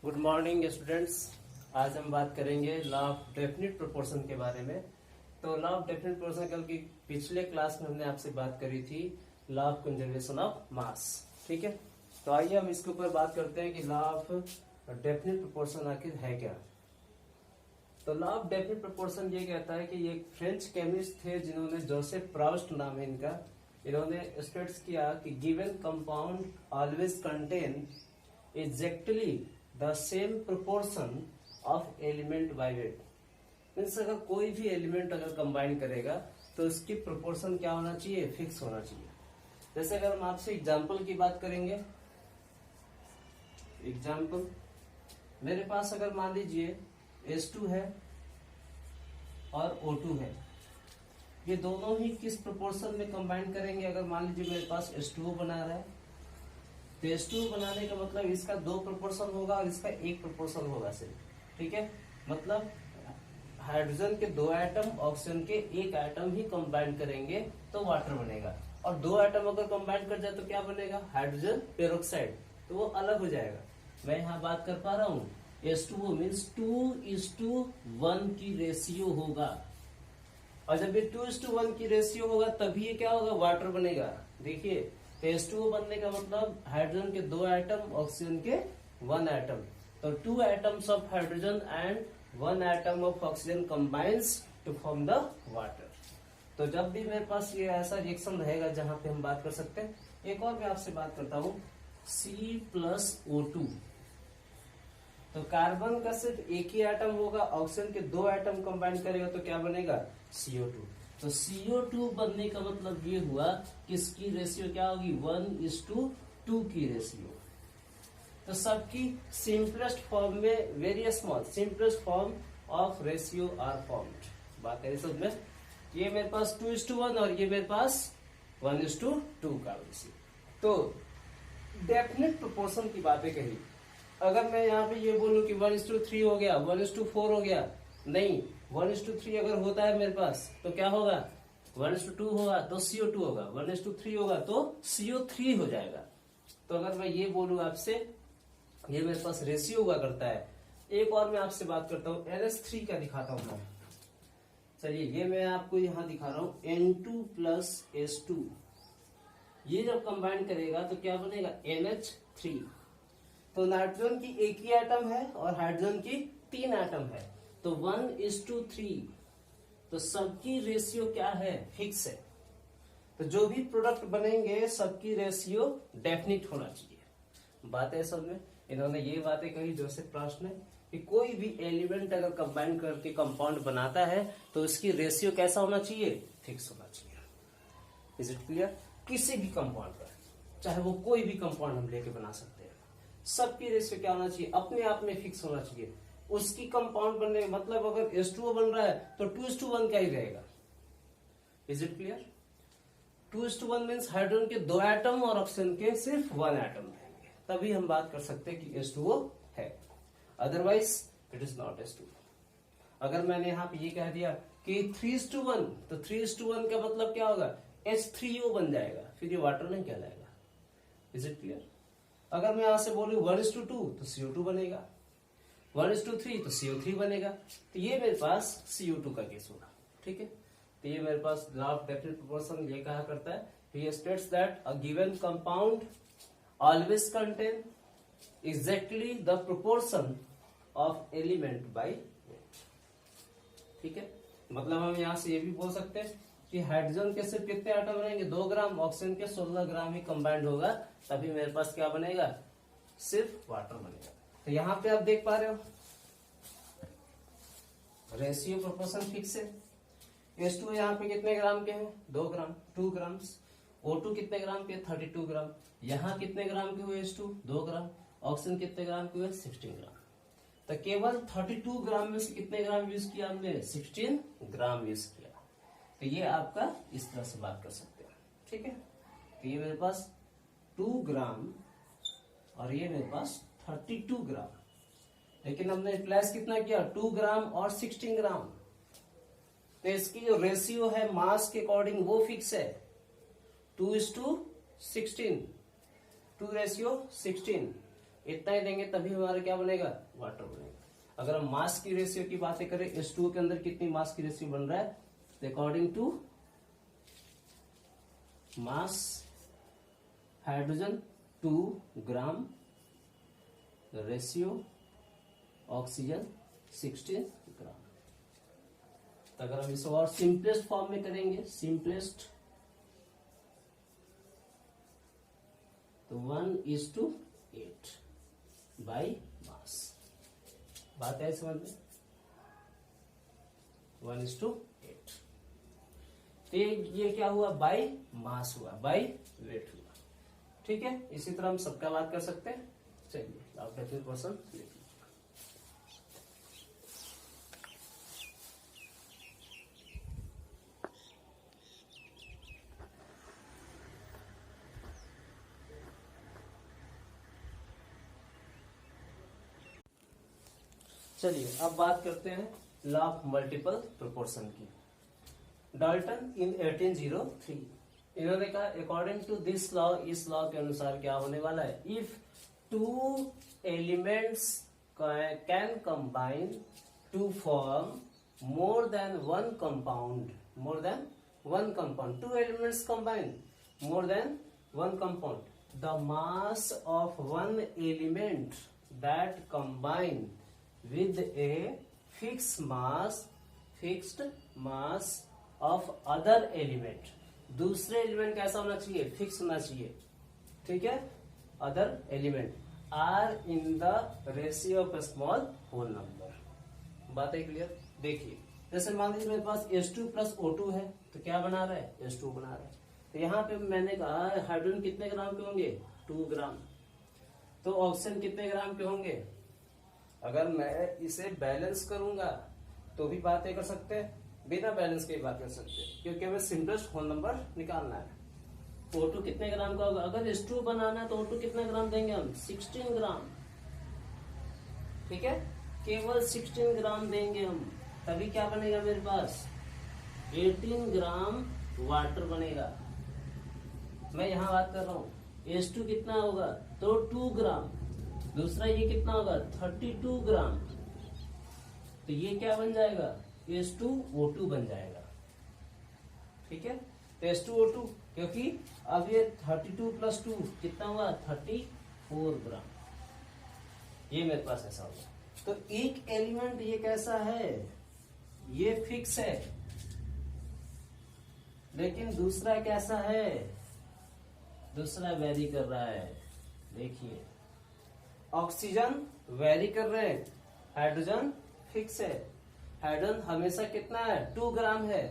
Good morning students. आज हम बात करेंगे लॉ ऑफ डेफिनिट प्रोपोर्शन के बारे में। तो लॉ ऑफ डेफिनिट प्रोपोर्शन कल की पिछले क्लास में हमने आपसे बात करी थी law of conservation of mass. ठीक है, तो आइए हम इसके ऊपर बात करते हैं कि लॉ ऑफ डेफिनिट प्रोपोर्शन आखिर है क्या। तो लॉ ऑफ डेफिनिट प्रोपोर्शन ये कहता है कि ये एक फ्रेंच केमिस्ट थे जिन्होंने जोसेफ प्राउस्ट नाम है इनका। इन्होंने स्टेट्स किया कि given compound always contain exactly the same proportion of element by wait. Means अगर कोई भी एलिमेंट अगर कंबाइन करेगा तो उसकी प्रोपोर्शन क्या होना चाहिए, फिक्स होना चाहिए। जैसे अगर हम आपसे एग्जांपल की बात करेंगे, एग्जांपल मेरे पास अगर मान लीजिए H2 है और O2 है, ये दोनों ही किस प्रोपोर्शन में कंबाइन करेंगे। अगर मान लीजिए मेरे पास H2O बना रहा है तो H2O बनाने का मतलब इसका 2 प्रोपोर्शन होगा और इसका 1 प्रोपोर्शन होगा सिर्फ। ठीक है, मतलब हाइड्रोजन के 2 एटम ऑक्सीजन के 1 एटम ही कंबाइन करेंगे तो वाटर बनेगा, और 2 एटम अगर कंबाइन कर जाए तो क्या बनेगा, हाइड्रोजन पेरोक्साइड, तो वो अलग हो जाएगा। मैं यहाँ बात कर पा रहा हूँ H2O मीन्स 2:1 की रेशियो होगा, और जब ये 2:1 की रेशियो होगा तभी ये क्या होगा, वाटर बनेगा। देखिए H2O बनने का मतलब हाइड्रोजन के 2 एटम ऑक्सीजन के 1 एटम, तो 2 atoms of hydrogen and 1 atom of oxygen combines to form the water. तो जब भी मेरे पास ये ऐसा रिएक्शन रहेगा जहां पे हम बात कर सकते हैं। एक और मैं आपसे बात करता हूं C+O2, तो कार्बन का सिर्फ एक ही एटम होगा, ऑक्सीजन के 2 एटम कंबाइन करेगा तो क्या बनेगा, CO2। तो CO2 बनने का मतलब ये हुआ कि इसकी रेशियो क्या होगी, 1:2 की रेशियो। तो सबकी सिंपलेस्ट फॉर्म में very small simplest form of ratio are formed. बात है सब में, ये मेरे पास 2:1 और ये मेरे पास 1:2 का रेशियो। तो डेफिनेट प्रोपोर्शन की बातें कही। अगर मैं यहाँ पे ये बोलूं कि 1:3 हो गया, 1:4 हो गया, नहीं, 1:3 अगर होता है मेरे पास तो क्या होगा, 1:2 होगा तो CO2 होगा, 1:3 होगा तो CO3 हो जाएगा। तो अगर मैं ये बोलूं आपसे, ये मेरे पास रेशियो हुआ करता है। एक और मैं आपसे बात करता हूं NH3 का दिखाता हूं मैं। चलिए ये मैं आपको यहां दिखा रहा हूं N2+H2, ये जब कंबाइन करेगा तो क्या बनेगा, NH3। तो नाइट्रोजन की एक ही एटम है और हाइड्रोजन की 3 एटम है, तो 1:3, तो सबकी रेशियो क्या है, फिक्स है। तो जो भी प्रोडक्ट बनेंगे सबकी रेशियो डेफिनिट होना चाहिए। बात है सब में, इन्होंने ये बातें कही जोसेफ प्राउस्ट ने कि कोई भी एलिमेंट अगर कंबाइन करके कंपाउंड बनाता है तो उसकी रेशियो कैसा होना चाहिए, फिक्स होना चाहिए। Is it clear. किसी भी कंपाउंड पर, चाहे वो कोई भी कंपाउंड हम लेके बना सकते हैं, सबकी रेशियो क्या होना चाहिए, अपने आप में फिक्स होना चाहिए। उसकी कंपाउंड बनने का मतलब अगर H2O बन रहा है तो 2:1 का ही रहेगा। Is it clear. 2:1 means hydrogen के 2 एटम और ऑक्सीजन के सिर्फ 1 एटम रहेंगे, तभी हम बात कर सकते हैं कि H2O है, otherwise it is not H2O। अगर मैंने यहाँ पे ये कह दिया कि 3:1, तो 3:1 का मतलब क्या होगा, H3O बन जाएगा, फिर ये वाटर नहीं कहलाएगा। Is it clear. अगर मैं यहां से बोलूं 1:2 तो CO2 बनेगा, 1:3 तो CO3 बनेगा, तो ये मेरे पास CO2 का केस होगा। ठीक है, तो ये मेरे पास लॉ ऑफ डेफिनिट प्रोपोर्शन ये कहा करता है, ही states that a given compound always contain exactly the proportion of element by weight. ठीक है, मतलब हम यहां से ये भी बोल सकते हैं कि हाइड्रोजन के सिर्फ कितने एटम रहेंगे, 2 ग्राम, ऑक्सीजन के 16 ग्राम ही कंबाइंड होगा, तभी मेरे पास क्या बनेगा, सिर्फ वाटर बनेगा। तो यहाँ पे आप देख पा रहे हो रेशियो प्रोपोर्शन फिक्स है। H2 यहाँ पे कितने ग्राम के हैं, 2 ग्राम, 2 ग्राम्स। O2 कितने ग्राम के, 32 ग्राम। यहाँ कितने ग्राम के हुए H2, 2 ग्राम। ऑक्सीजन कितने ग्राम के हुए, 16 ग्राम। तो केवल 32 ग्राम में से कितने ग्राम यूज किया हमने, 16 ग्राम यूज किया। तो ये आपका इस तरह से बात कर सकते हैं। ठीक है, तो ये मेरे पास 2 ग्राम और ये मेरे पास 32 ग्राम, लेकिन हमने रिप्लेस कितना किया, 2 ग्राम और 16 ग्राम। तो इसकी जो रेशियो है मास के अकॉर्डिंग वो फिक्स है, 2:16, 2:16। इतना ही देंगे तभी हमारा क्या बनेगा, वाटर बनेगा। अगर हम मास की रेशियो की बातें करें, H2O के अंदर कितनी मास की रेशियो बन रहा है, according to mass hydrogen 2 gram, ratio oxygen 16 gram. तो अगर हम इसे और सिंपलेस्ट फॉर्म में करेंगे, सिंपलेस्ट, तो 1:8 बाई मास। बात है समझ में, 1:8। तो ये क्या हुआ, बाई मास हुआ, बाई वेट हुआ। ठीक है, इसी तरह हम सबका बात कर सकते हैं। चलिए आप 15% लिख लीजिए। चलिए अब बात करते हैं लॉ ऑफ मल्टीपल प्रोपोर्शन की। डाल्टन इन 1803 इन्होंने कहा अकॉर्डिंग टू दिस लॉ, इस लॉ के अनुसार क्या होने वाला है, if 2 elements can combine to form more than one compound, more than one compound, 2 elements combine more than one compound, the mass of one element that combine with a fixed mass of other element। दूसरे element कैसा होना चाहिए, fix होना चाहिए। ठीक है, other element are in the ratio of small whole number. बात है क्लियर। देखिए जैसे मान लीजिए मेरे पास H2 प्लस O2 है, तो क्या बना रहा है, H2 बना रहा है। तो यहाँ पे मैंने कहा हाइड्रोजन कितने ग्राम के होंगे, 2 ग्राम। तो ऑक्सीजन कितने ग्राम के होंगे, अगर मैं इसे बैलेंस करूंगा तो भी बातें कर सकते हैं, बिना बैलेंस के बात कर सकते हैं, क्योंकि हमें सिंपलेस्ट होल नंबर निकालना है। O2 कितने ग्राम का होगा, अगर H2 बनाना है तो O2 कितना ग्राम देंगे हम, 16 ग्राम। ठीक है, केवल 16 ग्राम देंगे हम, तभी क्या बनेगा मेरे पास, 18 ग्राम वाटर बनेगा। मैं यहां बात कर रहा हूं, H2 कितना होगा, तो 2 ग्राम, दूसरा ये कितना होगा, 32 ग्राम। तो ये क्या बन जाएगा, H2O2 बन जाएगा। ठीक है, तो H2O2, क्योंकि अब ये 32 प्लस 2 कितना हुआ, 34 ग्राम। ये मेरे पास ऐसा होगा। तो एक एलिमेंट ये कैसा है, ये फिक्स है, लेकिन दूसरा कैसा है, दूसरा वेरी कर रहा है। देखिए ऑक्सीजन वेरी कर रहे हैं, हाइड्रोजन फिक्स है। हाइड्रोजन हमेशा कितना है, 2 ग्राम है,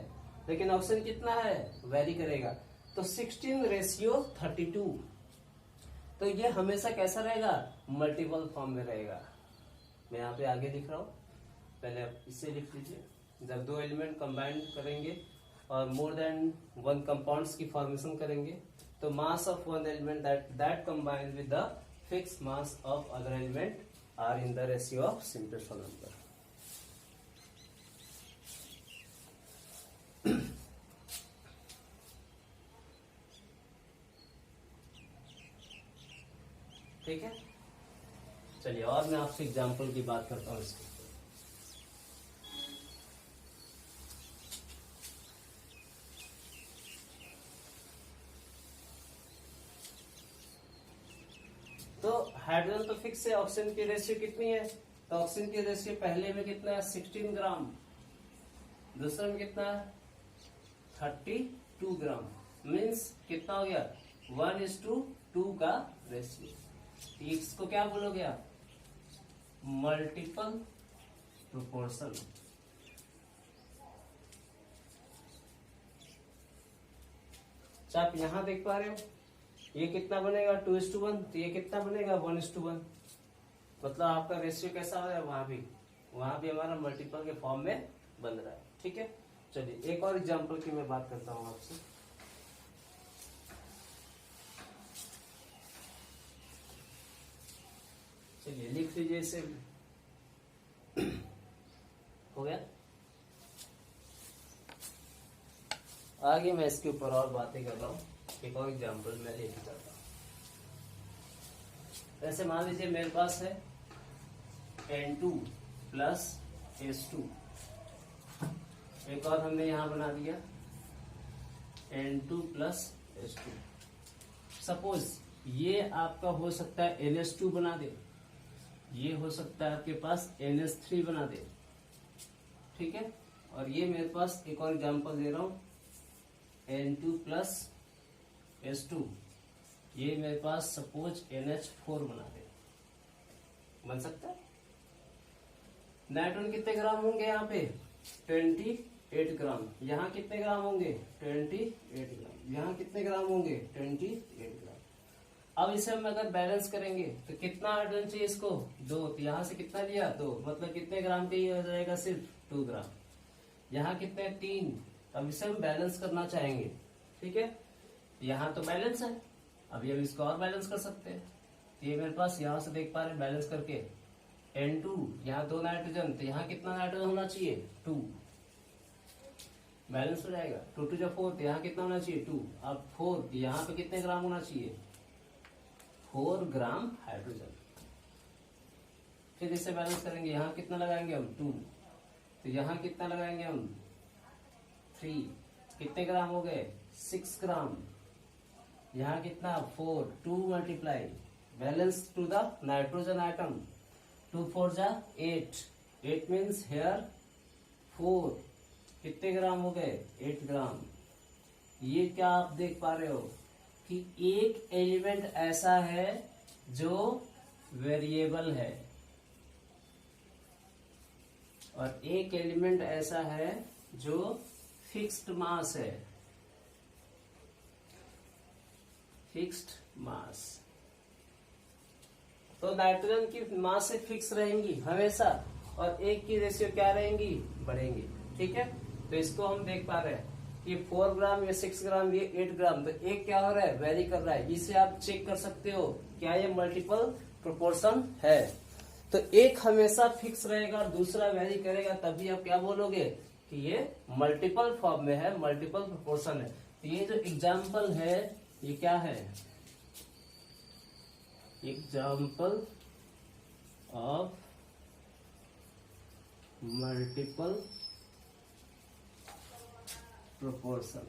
लेकिन ऑक्सीजन कितना है, वेरी करेगा। तो 16:32। तो ये हमेशा कैसा रहेगा, मल्टीपल फॉर्म में रहेगा। मैं यहाँ पे आगे लिख रहा हूँ, पहले आप इसे लिख लीजिए। जब 2 एलिमेंट कंबाइन करेंगे और मोर देन वन कंपाउंड्स की फॉर्मेशन करेंगे, तो मास of one element that combine with the fixed mass of other element are in the ratio of simplest whole number। ठीक है, चलिए और मैं आपसे एग्जांपल की बात करता हूँ इसकी। तो हाइड्रोजन तो फिक्स है, ऑक्सीजन की रेशियो कितनी है, तो ऑक्सीजन की रेशियो पहले में कितना है, 16 ग्राम, दूसरे में कितना है, 32 ग्राम। मीन्स कितना हो गया, 1:2 का रेशियो। इसको क्या बोलोगे आप, मल्टीपल प्रोपोर्शन। आप यहां देख पा रहे हो, ये कितना बनेगा, 2:1, तो ये कितना बनेगा, 1:1। मतलब आपका रेशियो कैसा हो रहा है, वहां भी हमारा मल्टीपल के फॉर्म में बन रहा है। ठीक है, चलिए एक और एग्जांपल की मैं बात करता हूं आपसे। चलिए लिख लीजिए इसे। हो गया, आगे मैं इसके ऊपर और बातें कर रहा हूँ। एक और एग्जांपल मैं लेके चलता हूँ। जैसे मान लीजिए मेरे पास है N2 प्लस S2, एक और हमने यहां बना दिया N2 प्लस S2। सपोज ये आपका हो सकता है NH2 बना दे, ये हो सकता है आपके पास NH3 बना दे, ठीक है। और ये मेरे पास एक और एग्जांपल दे रहा हूं N2 प्लस S2, ये मेरे पास सपोज NH4 बना दे, बन सकता है। नाइट्रोजन कितने ग्राम होंगे यहाँ पे 28 ग्राम, यहाँ कितने ग्राम होंगे 28 ग्राम, यहाँ कितने ग्राम होंगे 28 ग्राम। अब इसे हम अगर बैलेंस करेंगे तो कितना हाइड्रोजन चाहिए इसको 2, तो यहाँ से कितना लिया 2, मतलब कितने ग्राम के ये हो जाएगा सिर्फ 2 ग्राम। यहाँ कितने 3, अब इसे हम बैलेंस करना चाहेंगे, ठीक है। यहाँ तो बैलेंस है, अभी हम इसको और बैलेंस कर सकते हैं। ये मेरे पास यहाँ से देख पा रहे हैं बैलेंस करके N2, यहाँ 2 नाइट्रोजन, तो यहाँ कितना नाइट्रोजन होना चाहिए 2, बैलेंस हो जाएगा। 2 2 जा 4, तो यहाँ कितना होना चाहिए 2। अब 4, यहाँ पे कितने ग्राम होना चाहिए 4 ग्राम हाइड्रोजन। फिर इसे बैलेंस करेंगे, यहाँ कितना लगाएंगे हम 2, तो यहाँ कितना लगाएंगे हम 3, कितने ग्राम हो गए 6 ग्राम। यहाँ कितना 4, 2 multiply balance to the nitrogen item, 2 4 जा 8, 8 मीन्स हेयर 4, कितने ग्राम हो गए 8 ग्राम। ये क्या आप देख पा रहे हो कि एक एलिमेंट ऐसा है जो वेरिएबल है और एक एलिमेंट ऐसा है जो फिक्स्ड मास है, फिक्स्ड मास। तो नाइट्रोजन की मास से फिक्स रहेंगी हमेशा और एक की रेशियो क्या रहेंगी बढ़ेंगी, ठीक है। तो इसको हम देख पा रहे हैं कि 4 ग्राम या 6 ग्राम ये 8 ग्राम, तो एक क्या हो रहा है वेरी कर रहा है। इसे आप चेक कर सकते हो क्या ये मल्टीपल प्रोपोर्शन है। तो एक हमेशा फिक्स रहेगा और दूसरा वेरी करेगा, तभी आप क्या बोलोगे कि ये मल्टीपल फॉर्म में है, मल्टीपल प्रोपोर्शन है। तो ये जो एग्जाम्पल है ये क्या है, एग्जाम्पल ऑफ मल्टीपल प्रोपोर्शन,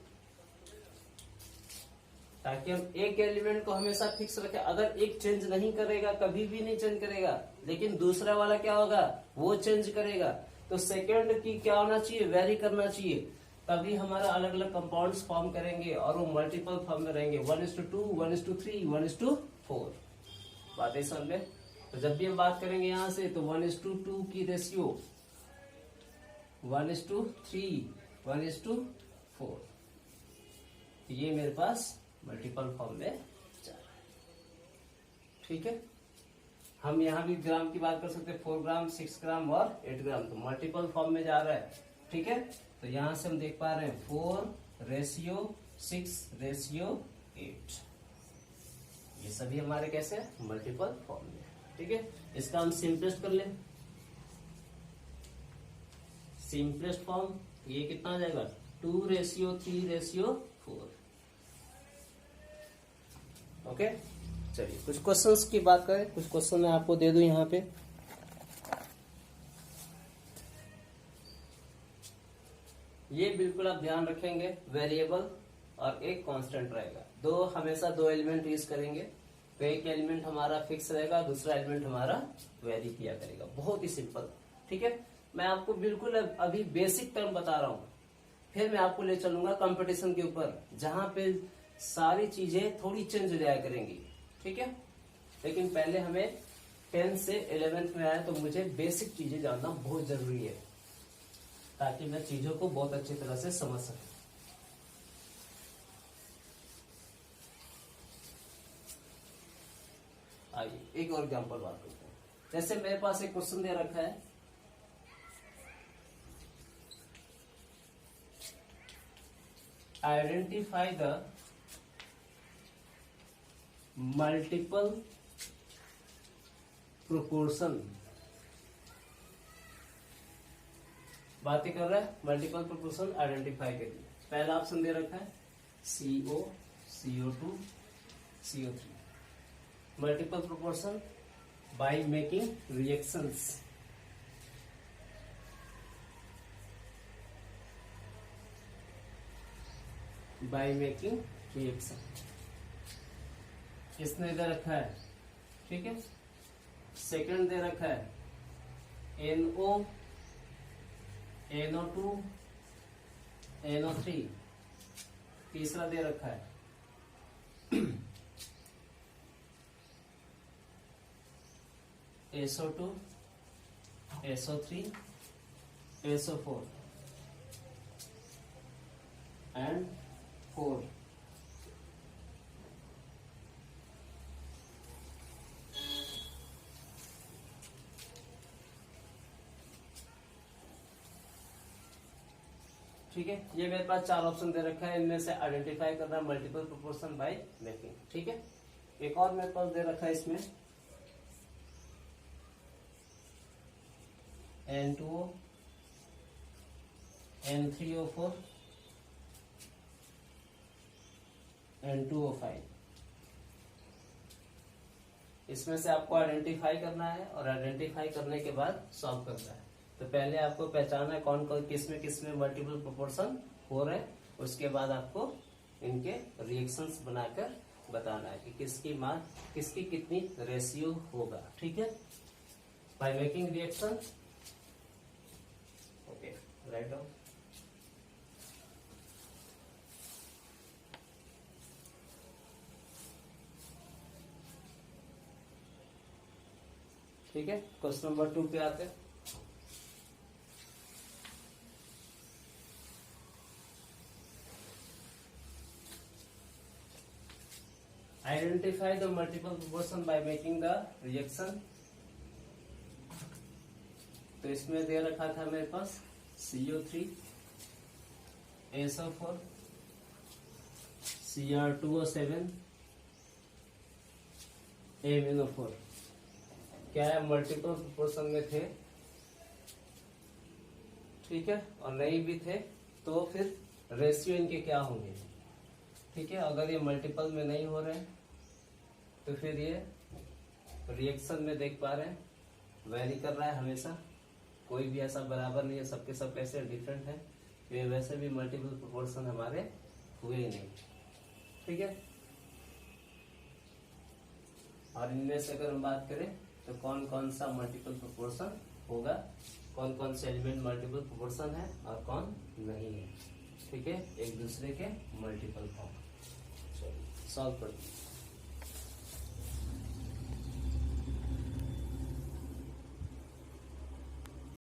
ताकि हम एक एलिमेंट को हमेशा फिक्स रखें। अगर एक चेंज नहीं करेगा, कभी भी नहीं चेंज करेगा, लेकिन दूसरा वाला क्या होगा वो चेंज करेगा, तो सेकंड की क्या होना चाहिए वेरी करना चाहिए, तभी हमारा अलग अलग कंपाउंड्स फॉर्म करेंगे और वो मल्टीपल फॉर्म में रहेंगे 1:2, 1:3, 1:4। बातें समझ में। तो जब भी हम बात करेंगे यहां से तो 1:2 की रेशियो 1:3, 1:4, ये मेरे पास मल्टीपल फॉर्म में जा रहा है, ठीक है। हम यहाँ भी ग्राम की बात कर सकते हैं, 4 ग्राम 6 ग्राम और 8 ग्राम, तो मल्टीपल फॉर्म में जा रहा है, ठीक है। तो यहां से हम देख पा रहे हैं 4:6:8, ये सभी हमारे कैसे मल्टीपल फॉर्म में, ठीक है। इसका हम सिंपलेस्ट कर लें, सिंपलेस्ट फॉर्म ये कितना आ जाएगा 2:3:4। ओके, चलिए कुछ क्वेश्चंस की बात करें। कुछ क्वेश्चन मैं आपको दे दूं यहाँ पे। ये बिल्कुल आप ध्यान रखेंगे, वेरिएबल और एक कांस्टेंट रहेगा। हमेशा दो एलिमेंट यूज करेंगे, तो एक एलिमेंट हमारा फिक्स रहेगा, दूसरा एलिमेंट हमारा वेरी किया करेगा। बहुत ही सिंपल, ठीक है। मैं आपको बिल्कुल अभी बेसिक टर्म बता रहा हूं, फिर मैं आपको ले चलूंगा कंपटीशन के ऊपर, जहां पे सारी चीजें थोड़ी चेंज हो जाया करेंगी, ठीक है। लेकिन पहले हमें 10 से 11th में आया तो मुझे बेसिक चीजें जानना बहुत जरूरी है, ताकि मैं चीजों को बहुत अच्छी तरह से समझ सकूं। आइए एक और एग्जांपल बात करते हैं। जैसे मेरे पास एक क्वेश्चन दे रखा है, आइडेंटिफाई द मल्टीपल प्रोपोर्शन। बातें कर रहा है मल्टीपल प्रोपोर्शन आइडेंटिफाई के लिए। पहला ऑप्शन दे रखा है CO, CO2, CO3। Multiple proportion by making reactions. By making reaction किसने दे रखा है, ठीक है। सेकंड दे रखा है NO, NO2, NO3। तीसरा दे रखा है SO2, SO3, SO4 एंड 4। ठीक है, ये मेरे पास 4 ऑप्शन दे रखा है, इनमें से आइडेंटिफाई करना है मल्टीपल प्रोपोर्शन बाय मेकिंग, ठीक है। एक और मेरे पास दे रखा है इसमें N2O, N3O4, N2O5। इसमें से आपको आइडेंटिफाई करना है और आइडेंटिफाई करने के बाद सॉल्व करना है। तो पहले आपको पहचानना है कौन कौन किस में मल्टीपल प्रोपोर्शन हो रहे हैं, उसके बाद आपको इनके रिएक्शंस बनाकर बताना है कि किसकी कितनी रेशियो होगा, ठीक है। By making reaction, okay, write down. ठीक है, क्वेश्चन नंबर 2 पे आते हैं। Identify the multiple proportion by making the reaction. तो इसमें दे रखा था मेरे पास CO3, SO4, Cr2O7, MnO4। क्या है, मल्टीपल प्रोपोर्शन में थे, ठीक है, और नहीं भी थे तो फिर रेशियो इनके क्या होंगे, ठीक है। अगर ये मल्टीपल में नहीं हो रहे हैं तो फिर ये रिएक्शन में देख पा रहे हैं वेरी कर रहा है हमेशा, कोई भी ऐसा बराबर नहीं है, सबके सब कैसे डिफरेंट है, ये वैसे भी मल्टीपल प्रोपोर्शन हमारे हुए ही नहीं, ठीक है। और इनमें से अगर हम बात करें तो कौन कौन सा मल्टीपल प्रोपोर्शन होगा, कौन कौन से एलिमेंट मल्टीपल प्रोपोर्शन है और कौन नहीं है, ठीक है, एक दूसरे के मल्टीपल फॉर्म। चलिए सॉल्व करते हैं।